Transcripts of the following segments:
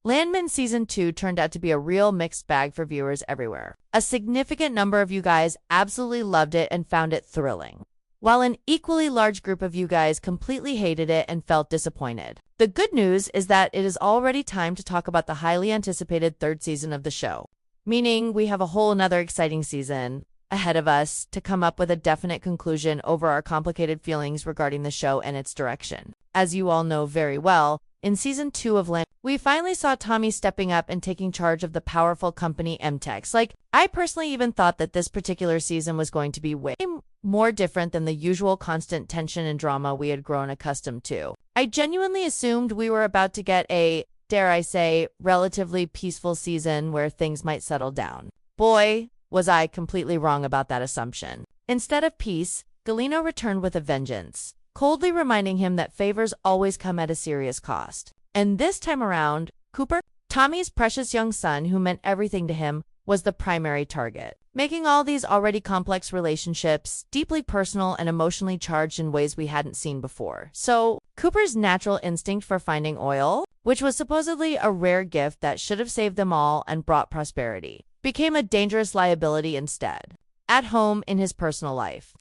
Landman Season 2 turned out to be a real mixed bag for viewers everywhere. A significant number of you guys absolutely loved it and found it thrilling, while an equally large group of you guys completely hated it and felt disappointed. The good news is that it is already time to talk about the highly anticipated third season of the show, meaning we have a whole another exciting season ahead of us to come up with a definite conclusion over our complicated feelings regarding the show and its direction. As you all know very well, in Season 2 of Landman, we finally saw Tommy stepping up and taking charge of the powerful company MTech. I personally even thought that this particular season was going to be way more different than the usual constant tension and drama we had grown accustomed to. I genuinely assumed we were about to get a, dare I say, relatively peaceful season where things might settle down. Boy, was I completely wrong about that assumption. Instead of peace, Galeno returned with a vengeance, coldly reminding him that favors always come at a serious cost. And this time around, Cooper, Tommy's precious young son who meant everything to him, was the primary target, making all these already complex relationships deeply personal and emotionally charged in ways we hadn't seen before. So, Cooper's natural instinct for finding oil, which was supposedly a rare gift that should have saved them all and brought prosperity, became a dangerous liability instead. At home, in his personal life,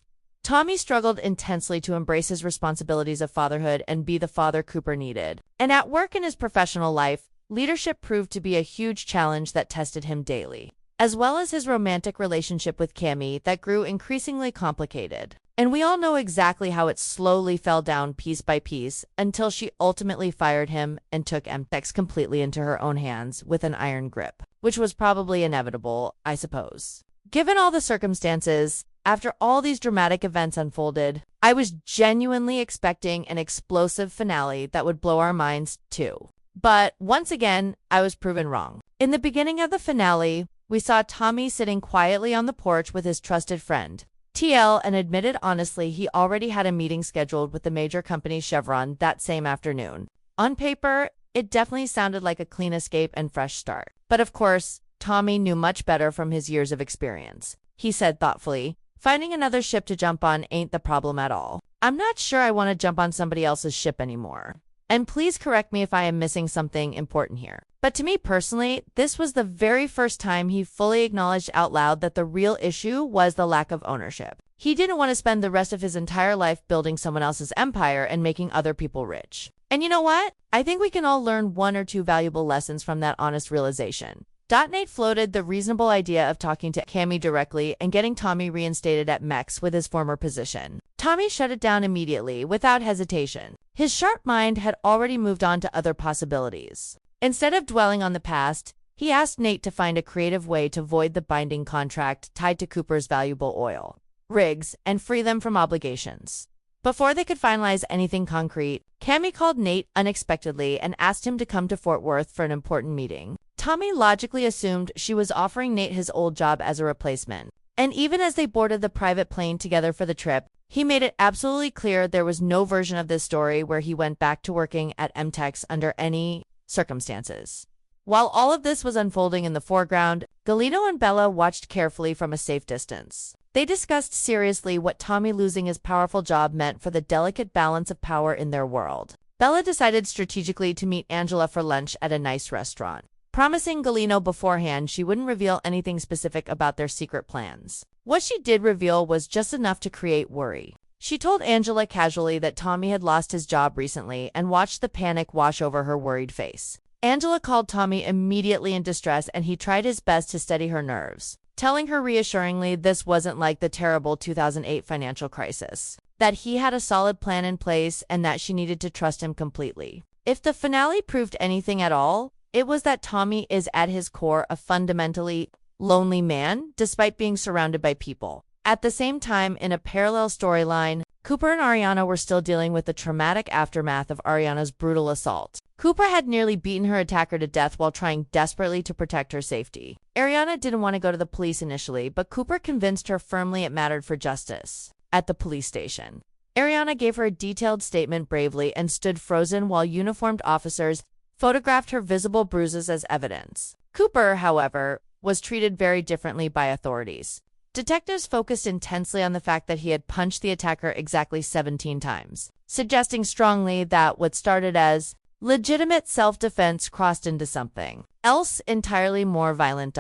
Tommy struggled intensely to embrace his responsibilities of fatherhood and be the father Cooper needed. And at work in his professional life, leadership proved to be a huge challenge that tested him daily, as well as his romantic relationship with Cammy that grew increasingly complicated. And we all know exactly how it slowly fell down piece by piece until she ultimately fired him and took MTech completely into her own hands with an iron grip, which was probably inevitable, I suppose. Given all the circumstances, after all these dramatic events unfolded, I was genuinely expecting an explosive finale that would blow our minds too. But once again, I was proven wrong. In the beginning of the finale, we saw Tommy sitting quietly on the porch with his trusted friend, TL, and admitted honestly he already had a meeting scheduled with the major company Chevron that same afternoon. On paper, it definitely sounded like a clean escape and fresh start. But of course, Tommy knew much better from his years of experience. He said thoughtfully, "Finding another ship to jump on ain't the problem at all. I'm not sure I want to jump on somebody else's ship anymore. And please correct me if I am missing something important here." But to me personally, this was the very first time he fully acknowledged out loud that the real issue was the lack of ownership. He didn't want to spend the rest of his entire life building someone else's empire and making other people rich. And you know what? I think we can all learn one or two valuable lessons from that honest realization. Nate floated the reasonable idea of talking to Cammy directly and getting Tommy reinstated at MEX with his former position. Tommy shut it down immediately, without hesitation. His sharp mind had already moved on to other possibilities. Instead of dwelling on the past, he asked Nate to find a creative way to void the binding contract tied to Cooper's valuable oil rigs and free them from obligations. Before they could finalize anything concrete, Cammy called Nate unexpectedly and asked him to come to Fort Worth for an important meeting. Tommy logically assumed she was offering Nate his old job as a replacement. And even as they boarded the private plane together for the trip, he made it absolutely clear there was no version of this story where he went back to working at MTech under any circumstances. While all of this was unfolding in the foreground, Galeno and Bella watched carefully from a safe distance. They discussed seriously what Tommy losing his powerful job meant for the delicate balance of power in their world. Bella decided strategically to meet Angela for lunch at a nice restaurant, promising Galeno beforehand she wouldn't reveal anything specific about their secret plans. What she did reveal was just enough to create worry. She told Angela casually that Tommy had lost his job recently and watched the panic wash over her worried face. Angela called Tommy immediately in distress and he tried his best to steady her nerves, telling her reassuringly this wasn't like the terrible 2008 financial crisis, that he had a solid plan in place and that she needed to trust him completely. If the finale proved anything at all, it was that Tommy is at his core a fundamentally lonely man, despite being surrounded by people. At the same time, in a parallel storyline, Cooper and Ariana were still dealing with the traumatic aftermath of Ariana's brutal assault. Cooper had nearly beaten her attacker to death while trying desperately to protect her safety. Ariana didn't want to go to the police initially, but Cooper convinced her firmly it mattered for justice. At the police station, Ariana gave her a detailed statement bravely and stood frozen while uniformed officers photographed her visible bruises as evidence. Cooper, however, was treated very differently by authorities. Detectives focused intensely on the fact that he had punched the attacker exactly 17 times, suggesting strongly that what started as Legitimate self-defense crossed into something else entirely more violent.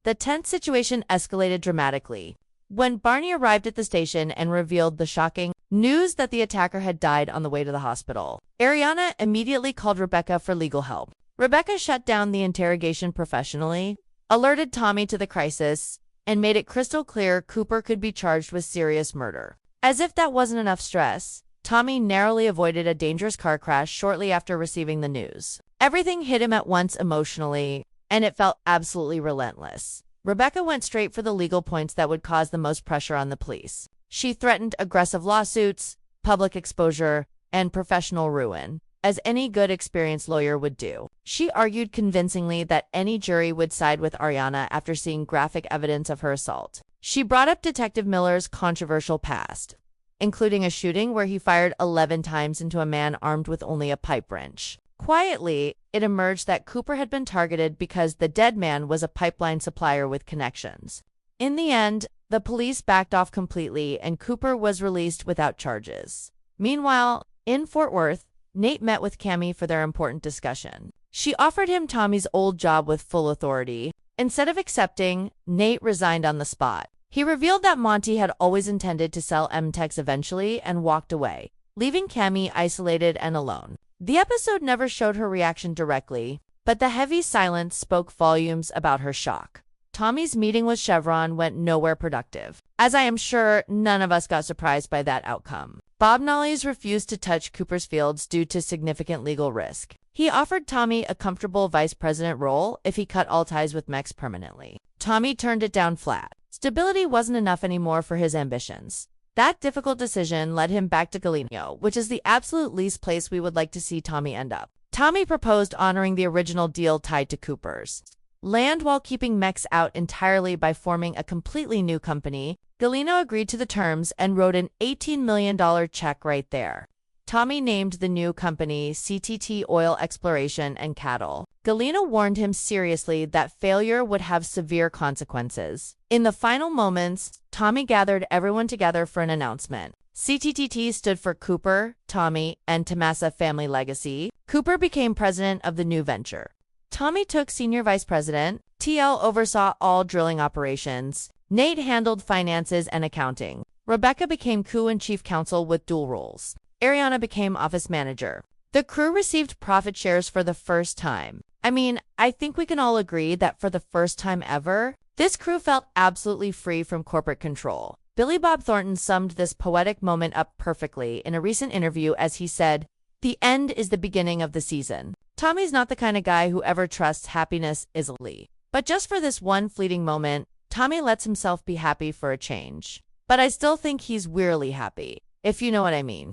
The tense situation escalated dramatically when Barney arrived at the station and revealed the shocking news that the attacker had died on the way to the hospital. Ariana immediately called Rebecca for legal help. Rebecca shut down the interrogation professionally, alerted Tommy to the crisis, and made it crystal clear Cooper could be charged with serious murder. As if that wasn't enough stress, Tommy narrowly avoided a dangerous car crash shortly after receiving the news. Everything hit him at once emotionally, and it felt absolutely relentless. Rebecca went straight for the legal points that would cause the most pressure on the police. She threatened aggressive lawsuits, public exposure, and professional ruin, as any good experienced lawyer would do. She argued convincingly that any jury would side with Ariana after seeing graphic evidence of her assault. She brought up Detective Miller's controversial past, including a shooting where he fired 11 times into a man armed with only a pipe wrench. Quietly, it emerged that Cooper had been targeted because the dead man was a pipeline supplier with connections. In the end, the police backed off completely and Cooper was released without charges. Meanwhile, in Fort Worth, Nate met with Cammy for their important discussion. She offered him Tommy's old job with full authority. Instead of accepting, Nate resigned on the spot. He revealed that Monty had always intended to sell MTEX eventually and walked away, leaving Cammy isolated and alone. The episode never showed her reaction directly, but the heavy silence spoke volumes about her shock. Tommy's meeting with Chevron went nowhere productive, as I am sure none of us got surprised by that outcome. Bob Nolly's refused to touch Cooper's fields due to significant legal risk. He offered Tommy a comfortable vice president role if he cut all ties with Mex permanently. Tommy turned it down flat. Stability wasn't enough anymore for his ambitions. That difficult decision led him back to Galeno, which is the absolute least place we would like to see Tommy end up. Tommy proposed honoring the original deal tied to Cooper's land while keeping Mex out entirely by forming a completely new company. Galeno agreed to the terms and wrote an $18 million check right there. Tommy named the new company CTT Oil Exploration and Cattle. Galeno warned him seriously that failure would have severe consequences. In the final moments, Tommy gathered everyone together for an announcement. CTTT stood for Cooper, Tommy, and Tomasa Family Legacy. Cooper became president of the new venture. Tommy took senior vice president. TL oversaw all drilling operations. Nate handled finances and accounting. Rebecca became crew and chief counsel with dual roles. Ariana became office manager. The crew received profit shares for the first time. I mean, I think we can all agree that for the first time ever, this crew felt absolutely free from corporate control. Billy Bob Thornton summed this poetic moment up perfectly in a recent interview as he said, "The end is the beginning of the season." Tommy's not the kind of guy who ever trusts happiness easily. But just for this one fleeting moment, Tommy lets himself be happy for a change. But I still think he's wearily happy, if you know what I mean.